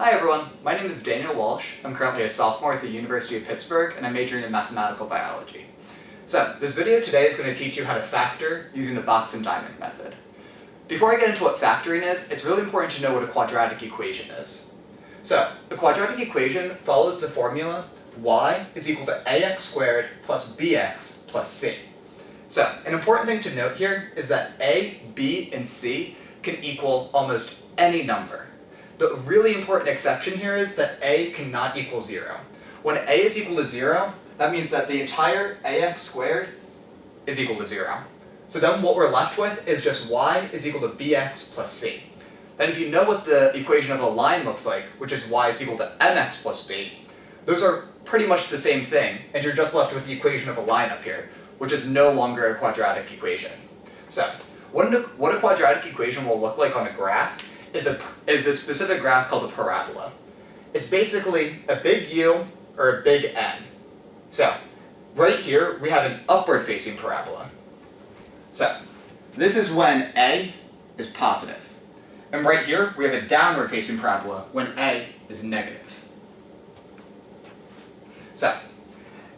Hi everyone, my name is Daniel Walsh. I'm currently a sophomore at the University of Pittsburgh and I'm majoring in mathematical biology. So, this video today is going to teach you how to factor using the box and diamond method. Before I get into what factoring is, it's really important to know what a quadratic equation is. So, a quadratic equation follows the formula y is equal to ax squared plus bx plus c. So, an important thing to note here is that a, b, and c can equal almost any number. The really important exception here is that a cannot equal 0. When a is equal to 0, that means that the entire ax squared is equal to 0. So then what we're left with is just y is equal to bx plus c. Then if you know what the equation of a line looks like, which is y is equal to mx plus b, those are pretty much the same thing, and you're just left with the equation of a line up here, which is no longer a quadratic equation. So, what a quadratic equation will look like on a graph is this specific graph called a parabola. It's basically a big U or a big N. So, right here we have an upward facing parabola. So, this is when A is positive. And right here we have a downward facing parabola when A is negative. So,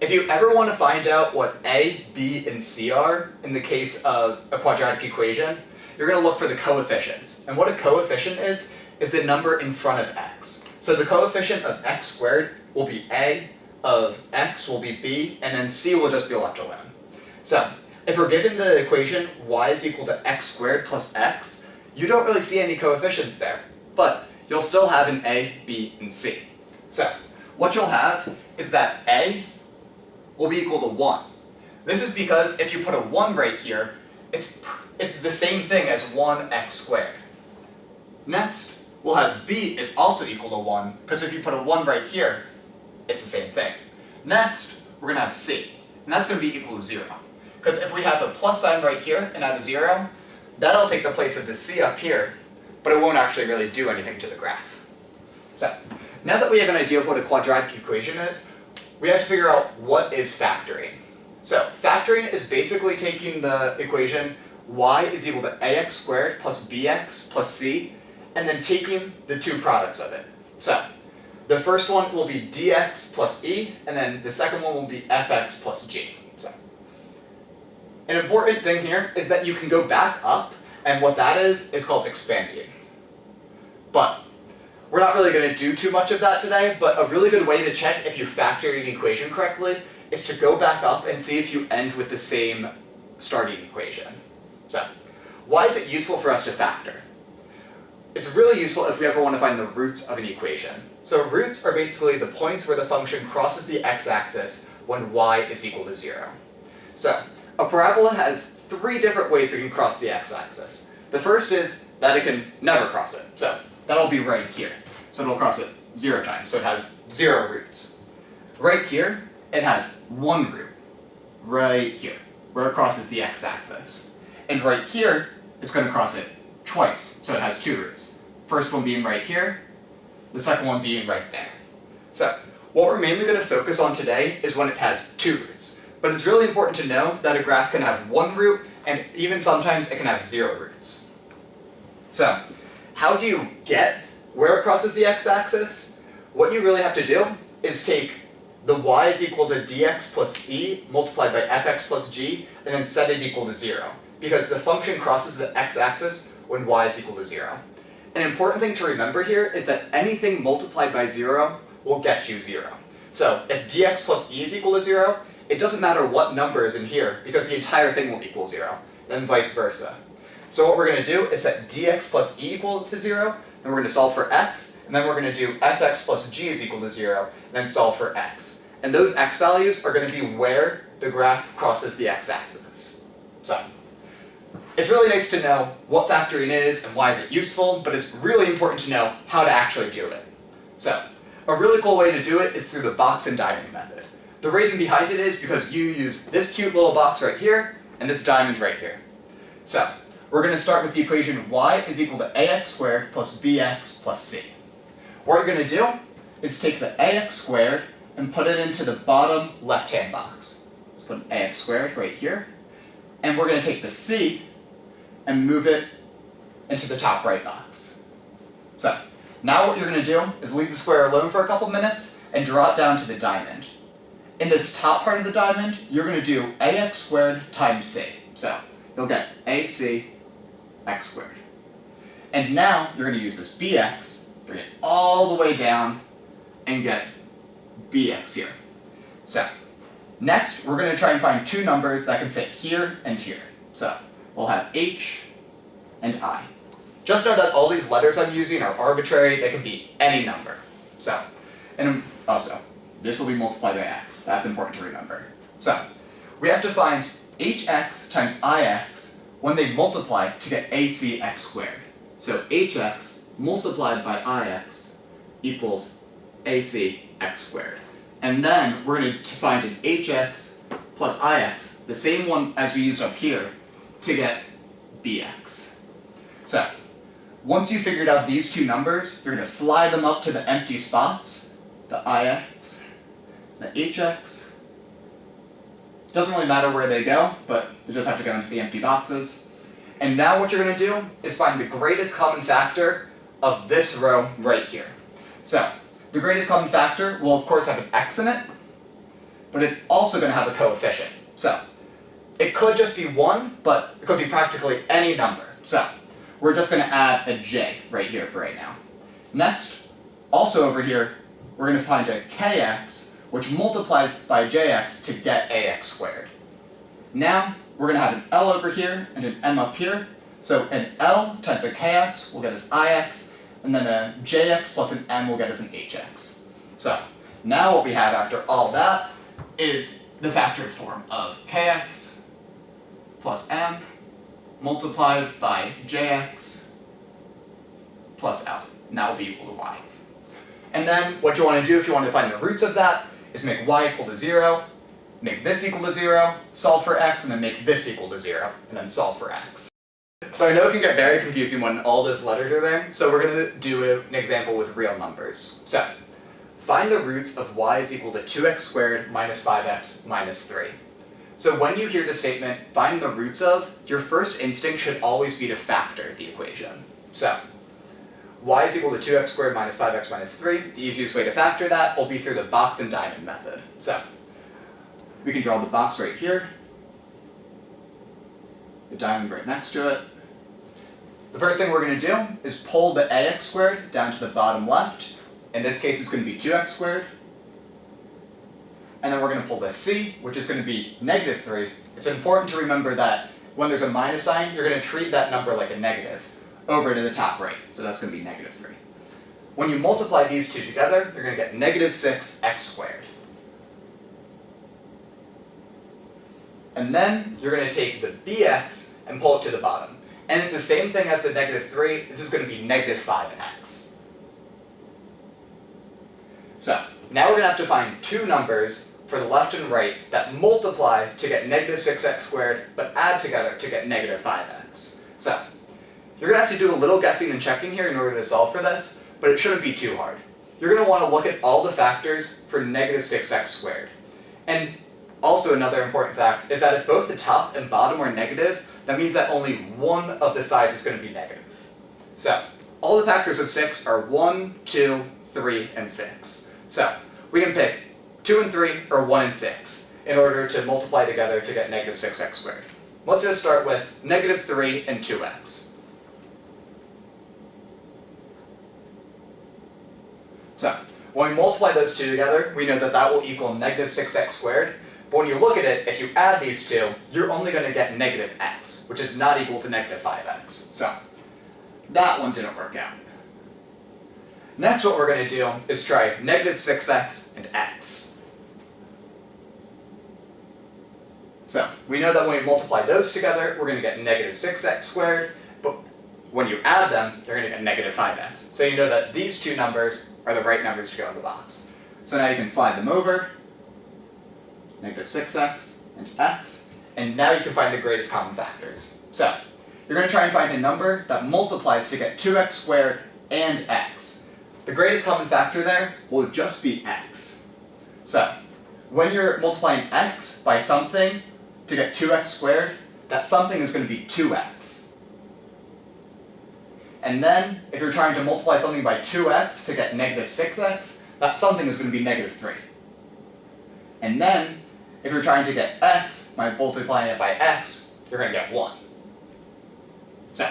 if you ever want to find out what A, B, and C are in the case of a quadratic equation, you're going to look for the coefficients. And what a coefficient is the number in front of x. So the coefficient of x squared will be a, of x will be b, and then c will just be left alone. So if we're given the equation y is equal to x squared plus x, you don't really see any coefficients there, but you'll still have an a, b, and c. So what you'll have is that a will be equal to 1. This is because if you put a 1 right here, it's the same thing as 1x squared. Next, we'll have b is also equal to 1, because if you put a 1 right here, it's the same thing. Next, we're going to have c, and that's going to be equal to 0. Because if we have a plus sign right here and add a 0, that'll take the place of the c up here, but it won't actually really do anything to the graph. So, now that we have an idea of what a quadratic equation is, we have to figure out what is factoring. So, factoring is basically taking the equation y is equal to ax squared plus bx plus c, and then taking the two products of it. So, the first one will be dx plus e, and then the second one will be fx plus g. So, an important thing here is that you can go back up, and what that is called expanding. But we're not really going to do too much of that today, but a really good way to check if you factored an equation correctly is to go back up and see if you end with the same starting equation. So, why is it useful for us to factor? It's really useful if we ever want to find the roots of an equation. So roots are basically the points where the function crosses the x-axis when y is equal to 0. So, a parabola has 3 different ways it can cross the x-axis. The first is that it can never cross it. So, that'll be right here. So it'll cross it 0 times, so it has 0 roots. Right here, it has 1 root. Right here, where it crosses the x-axis. And right here, it's going to cross it twice, so it has 2 roots. First one being right here, the second one being right there. So, what we're mainly going to focus on today is when it has 2 roots. But it's really important to know that a graph can have 1 root, and even sometimes it can have 0 roots. So, how do you get where it crosses the x-axis? What you really have to do is take the y is equal to dx plus e multiplied by fx plus g, and then set it equal to 0. Because the function crosses the x-axis when y is equal to 0. An important thing to remember here is that anything multiplied by 0 will get you 0. So if dx plus e is equal to 0, it doesn't matter what number is in here because the entire thing will equal 0, and vice versa. So what we're going to do is set dx plus e equal to 0, then we're going to solve for x, and then we're going to do fx plus g is equal to 0, and then solve for x. And those x values are going to be where the graph crosses the x-axis. So, it's really nice to know what factoring is and why is it useful, but it's really important to know how to actually do it. So, a really cool way to do it is through the box and diamond method. The reason behind it is because you use this cute little box right here and this diamond right here. So, we're going to start with the equation y is equal to ax squared plus bx plus c. What we're going to do is take the ax squared and put it into the bottom left-hand box. Let's put an ax squared right here. And we're going to take the c and move it into the top right box. So, Now what you're going to do is leave the square alone for a couple minutes and draw it down to the diamond. In this top part of the diamond, you're going to do ax squared times c. So you'll get ac x squared. And now you're going to use this bx, bring it all the way down, and get bx here. So next, we're going to try and find two numbers that can fit here and here. So we'll have h and I. Just know that all these letters I'm using are arbitrary. They can be any number. So, and also, this will be multiplied by x. That's important to remember. So, we have to find hx times ix when they multiply to get ac x squared. So hx multiplied by ix equals ac x squared. And then we're going to find an hx plus ix, the same one as we used up here, to get bx. So, once you figured out these two numbers, you're going to slide them up to the empty spots, the ix, the hx. Doesn't really matter where they go, but they just have to go into the empty boxes. And now what you're going to do is find the greatest common factor of this row right here. So, the greatest common factor will of course have an x in it, but it's also going to have a coefficient. So, it could just be 1, but it could be practically any number. So, we're just going to add a j right here for right now. Next, also over here, we're going to find a kx, which multiplies by jx to get ax squared. Now, we're going to have an L over here and an M up here. So an L times a kx will get us ix, and then a jx plus an M will get us an hx. So now what we have after all that is the factored form of kx plus M multiplied by jx plus L. And that will be equal to y. And then what you want to do if you want to find the roots of that is make y equal to 0, make this equal to 0, solve for x, and then make this equal to 0, and then solve for x. So I know it can get very confusing when all those letters are there, so we're going to do an example with real numbers. So, find the roots of y is equal to 2x squared minus 5x minus 3. So when you hear the statement, find the roots of, your first instinct should always be to factor the equation. So, y is equal to 2x squared minus 5x minus 3. The easiest way to factor that will be through the box and diamond method. So, we can draw the box right here, the diamond right next to it. The first thing we're going to do is pull the ax squared down to the bottom left. In this case, it's going to be 2x squared. And then we're going to pull the c, which is going to be negative 3. It's important to remember that when there's a minus sign, you're going to treat that number like a negative over to the top right. So that's going to be negative 3. When you multiply these two together, you're going to get negative 6x squared. And then you're going to take the bx and pull it to the bottom. And it's the same thing as the negative 3, this is going to be negative 5x. So, now we're going to have to find two numbers for the left and right that multiply to get negative 6x squared, but add together to get negative 5x. So, you're going to have to do a little guessing and checking here in order to solve for this, but it shouldn't be too hard. You're going to want to look at all the factors for negative 6x squared. And also another important fact is that if both the top and bottom are negative, that means that only one of the sides is going to be negative. So, all the factors of 6 are 1, 2, 3, and 6. So, we can pick 2 and 3 or 1 and 6 in order to multiply together to get negative 6x squared. Let's just start with negative 3 and 2x. So, when we multiply those two together, we know that that will equal negative 6x squared. But when you look at it, if you add these two, you're only going to get negative x, which is not equal to negative 5x. So, that one didn't work out. Next, what we're going to do is try negative 6x and x. So, we know that when we multiply those together, we're going to get negative 6x squared, but when you add them, you're going to get negative 5x. So you know that these two numbers are the right numbers to go in the box. So now you can slide them over, negative 6x and x, and now you can find the greatest common factors. So, you're going to try and find a number that multiplies to get 2x squared and x. The greatest common factor there will just be x. So, when you're multiplying x by something to get 2x squared, that something is going to be 2x. And then, if you're trying to multiply something by 2x to get negative 6x, that something is going to be negative 3. And then, if you're trying to get x by multiplying it by x, you're going to get 1. So,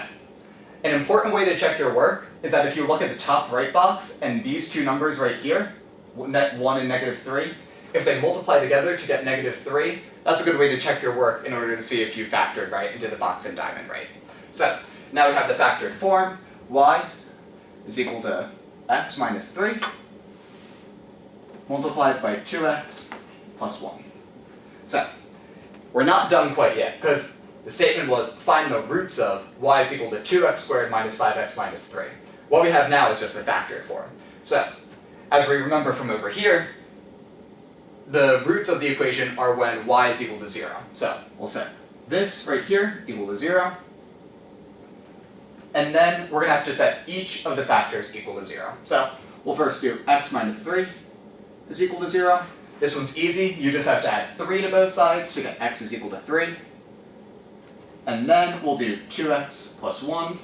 an important way to check your work is that if you look at the top right box and these two numbers right here, 1 and negative 3, if they multiply together to get negative 3, that's a good way to check your work in order to see if you factored right into the box and diamond right. So, now we have the factored form. Y is equal to x minus 3 multiplied by 2x plus 1. So, we're not done quite yet, because the statement was find the roots of y is equal to 2x squared minus 5x minus 3. What we have now is just the factored form. So, as we remember from over here, the roots of the equation are when y is equal to 0. So, we'll set this right here equal to 0. And then we're going to have to set each of the factors equal to 0. So, we'll first do x minus 3 is equal to 0. This one's easy. You just have to add 3 to both sides to get x is equal to 3. And then we'll do 2x plus 1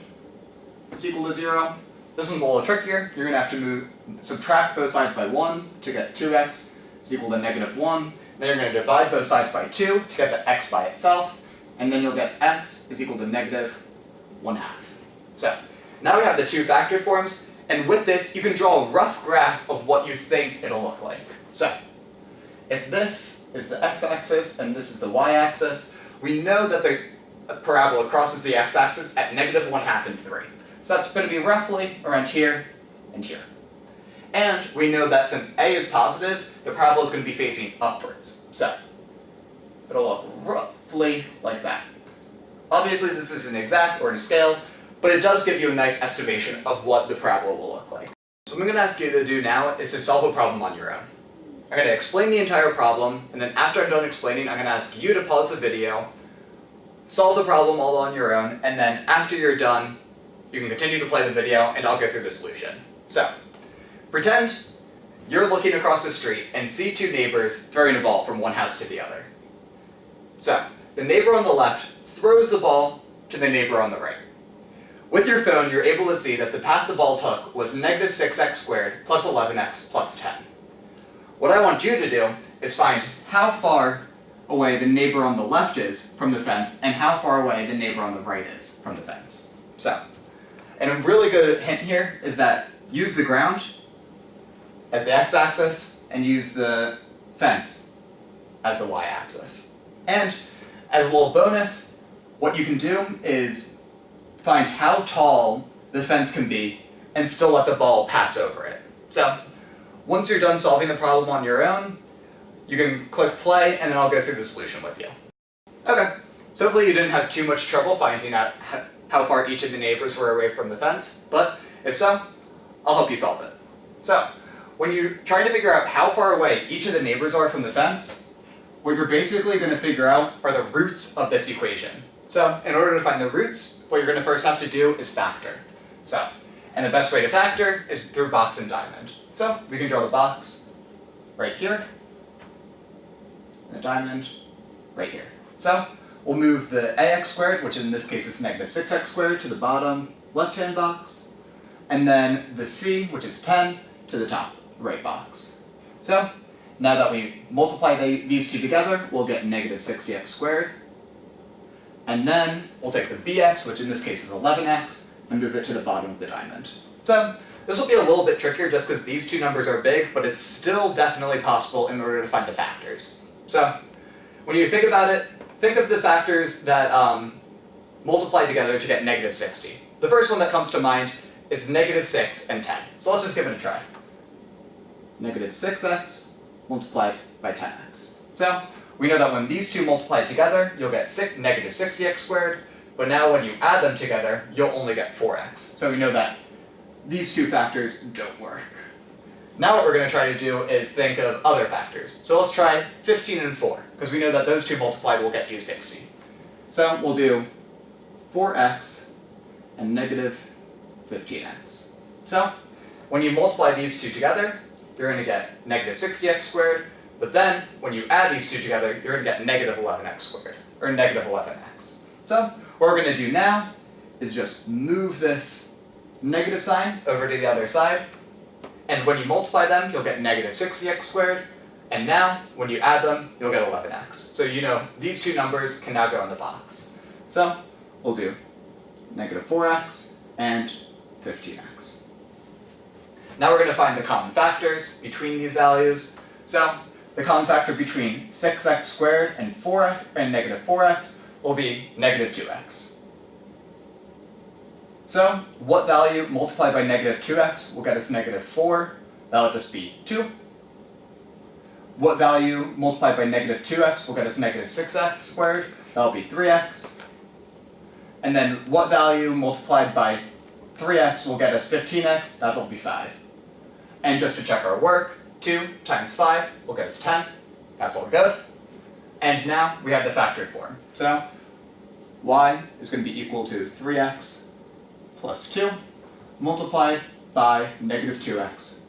is equal to 0. This one's a little trickier. You're going to have to subtract both sides by 1 to get 2x is equal to negative 1. Then you're going to divide both sides by 2 to get the x by itself. And then you'll get x is equal to negative 1/2. So, now we have the two factored forms, and with this, you can draw a rough graph of what you think it'll look like. So, if this is the x-axis and this is the y-axis, we know that the parabola crosses the x-axis at negative 1/2 and 3. So that's going to be roughly around here and here. And we know that since a is positive, the parabola is going to be facing upwards. So, it'll look roughly like that. Obviously, this isn't exact or to scale, but it does give you a nice estimation of what the parabola will look like. So what I'm going to ask you to do now is to solve a problem on your own. I'm going to explain the entire problem, and then after I'm done explaining, I'm going to ask you to pause the video, solve the problem all on your own, and then after you're done, you can continue to play the video, and I'll go through the solution. So, pretend you're looking across the street and see two neighbors throwing a ball from one house to the other. So, the neighbor on the left throws the ball to the neighbor on the right. With your phone, you're able to see that the path the ball took was negative 6x squared plus 11x plus 10. What I want you to do is find how far away the neighbor on the left is from the fence and how far away the neighbor on the right is from the fence. So, and a really good hint here is that use the ground as the x-axis and use the fence as the y-axis. And as a little bonus, what you can do is find how tall the fence can be and still let the ball pass over it. So, once you're done solving the problem on your own, you can click play and then I'll go through the solution with you. Okay, so hopefully you didn't have too much trouble finding out how far each of the neighbors were away from the fence, but if so, I'll help you solve it. So, when you're trying to figure out how far away each of the neighbors are from the fence, what you're basically going to figure out are the roots of this equation. So, in order to find the roots, what you're going to first have to do is factor. So, and the best way to factor is through box and diamond. So, we can draw the box right here, and the diamond right here. So, we'll move the ax squared, which in this case is negative 6x squared, to the bottom left-hand box, and then the c, which is 10, to the top right box. So, now that we multiply these two together, we'll get negative 60x squared. And then we'll take the bx, which in this case is 11x, and move it to the bottom of the diamond. So this will be a little bit trickier just because these two numbers are big, but it's still definitely possible in order to find the factors. So when you think about it, think of the factors that multiply together to get negative 60. The first one that comes to mind is negative 6 and 10. So let's just give it a try. Negative 6x multiplied by 10x. So we know that when these two multiply together, you'll get negative 60x squared, but now when you add them together, you'll only get 4x. So we know that these two factors don't work. Now what we're going to try to do is think of other factors. So let's try 15 and 4, because we know that those two multiplied will get you 60. So we'll do 4x and negative 15x. So when you multiply these two together, you're going to get negative 60x squared, but then, when you add these two together, you're going to get negative 11x squared, or negative 11x. So, what we're going to do now is just move this negative sign over to the other side, and when you multiply them, you'll get negative 60x squared, and now, when you add them, you'll get 11x. So you know these two numbers can now go in the box. So we'll do negative 4x and 15x. Now we're going to find the common factors between these values. So the common factor between 6x squared and negative 4x will be negative 2x. So what value multiplied by negative 2x will get us negative 4? That'll just be 2. What value multiplied by negative 2x will get us negative 6x squared? That'll be 3x. And then what value multiplied by 3x will get us 15x? That'll be 5. And just to check our work, 2 times 5 will get us 10. That's all good. And now we have the factored form. So y is going to be equal to 3x plus 2 multiplied by negative 2x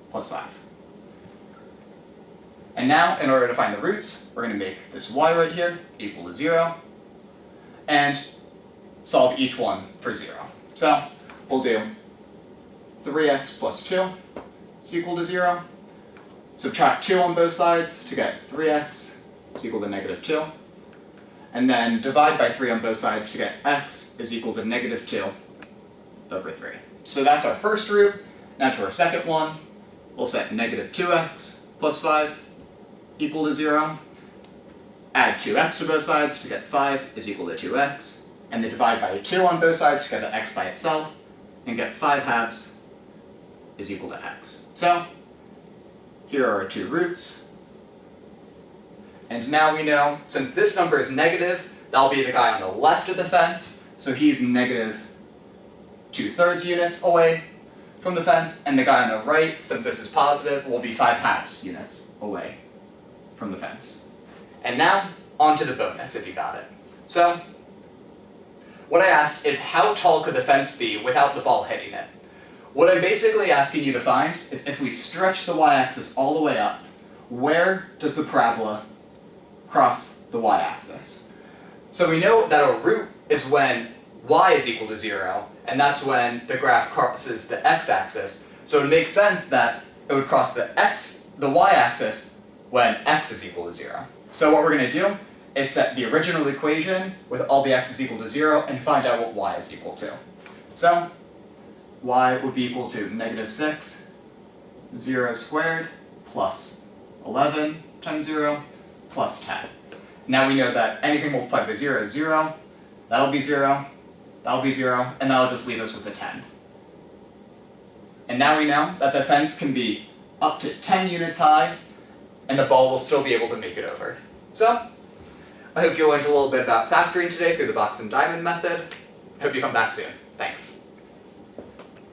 plus 5. And now, in order to find the roots, we're going to make this y right here equal to 0, and solve each one for 0. So we'll do 3x plus 2 is equal to 0. Subtract 2 on both sides to get 3x is equal to negative 2. And then divide by 3 on both sides to get x is equal to negative 2 over 3. So that's our first root. Now to our second one, we'll set negative 2x plus 5 equal to 0. Add 2x to both sides to get 5 is equal to 2x. And then divide by 2 on both sides to get the x by itself, and get 5 halves is equal to x. So here are our two roots. And now we know, since this number is negative, that'll be the guy on the left of the fence, so he's negative 2/3 units away from the fence, and the guy on the right, since this is positive, will be 5 halves units away from the fence. And now, on to the bonus, if you got it. So, what I asked is how tall could the fence be without the ball hitting it? What I'm basically asking you to find is if we stretch the y-axis all the way up, where does the parabola cross the y-axis? So we know that a root is when y is equal to 0, and that's when the graph crosses the x-axis. So it makes sense that it would cross the y-axis when x is equal to 0. So what we're going to do is set the original equation with all the x's equal to 0 and find out what y is equal to. So y would be equal to negative 6, 0 squared, plus 11 times 0, plus 10. Now we know that anything multiplied by 0 is 0, that'll be 0, that'll be 0, and that'll just leave us with a 10. And now we know that the fence can be up to 10 units high, and the ball will still be able to make it over. So, I hope you learned a little bit about factoring today through the box and diamond method. I hope you come back soon. Thanks.